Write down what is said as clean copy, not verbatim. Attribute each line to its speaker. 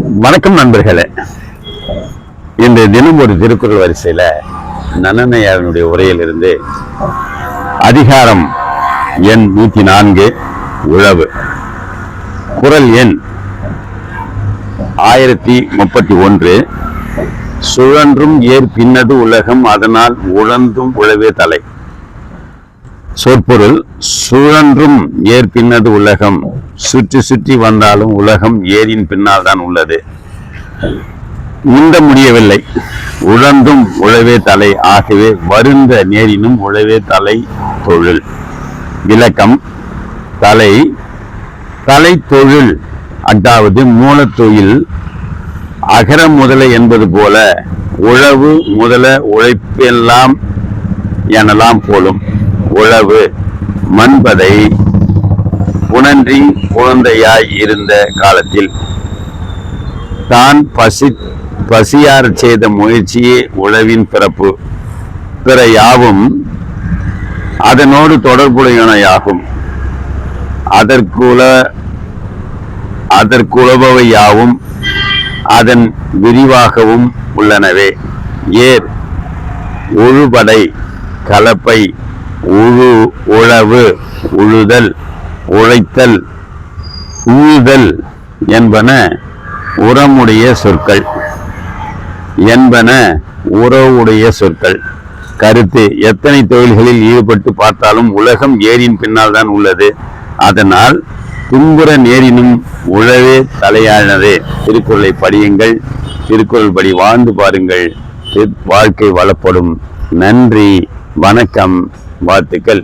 Speaker 1: வணக்கம் நண்பர்களே. இன்றைய தினம் ஒரு திருக்குறள் வரிசையில நன்னனையாவினுடைய உரையிலிருந்து அதிகாரம் எண் 104 உழவு, குறள் எண் 1031. சுழன்றும் ஏர் பின்னது உலகம், அதனால் உழந்தும் உழவே தலை. சொற்பொருள்: சுழன்றும் ஏர் பின்னது உலகம், சுற்றி சுற்றி வந்தாலும் உலகம் ஏரின் பின்னால் தான் உள்ளது. முந்த முடியவில்லை, உழந்தும் உழவே தலை. ஆகவே வருந்த நேரினும் உழவே தலை தொழில். விளக்கம்: தலை தலை தொழில், அதாவது மூலத்தொழில். அகர முதல என்பது போல உழவு முதல உழைப்பெல்லாம் எனலாம் போலும். உழவு மண்பதை புணன்றி குழந்தையாய் இருந்த காலத்தில் தான் பசியார் செய்த முயற்சியே உழவின் பிறப்பு. பிற யாவும் அதனோடு தொடர்புடையவையாகும். அதற்குளபவை யாவும் அதன் விரிவாகவும் உள்ளனவே. ஏர் உழுபடை, கலப்பை, உழவு, உழுதல், உழைத்தல், உழுதல் என்பன உரமுடைய சொற்கள். கருத்து: எத்தனை தொழில்களில் ஈடுபட்டு பார்த்தாலும் உலகம் ஏரியின் பின்னால் தான் உள்ளது. அதனால் துன்புற நேரினும் உழவே தலையானது. திருக்குறளை படியுங்கள், திருக்குறள் படி வாழ்ந்து பாருங்கள், வாழ்க்கை வளப்படும். நன்றி, வணக்கம், வாழ்த்துக்கள்.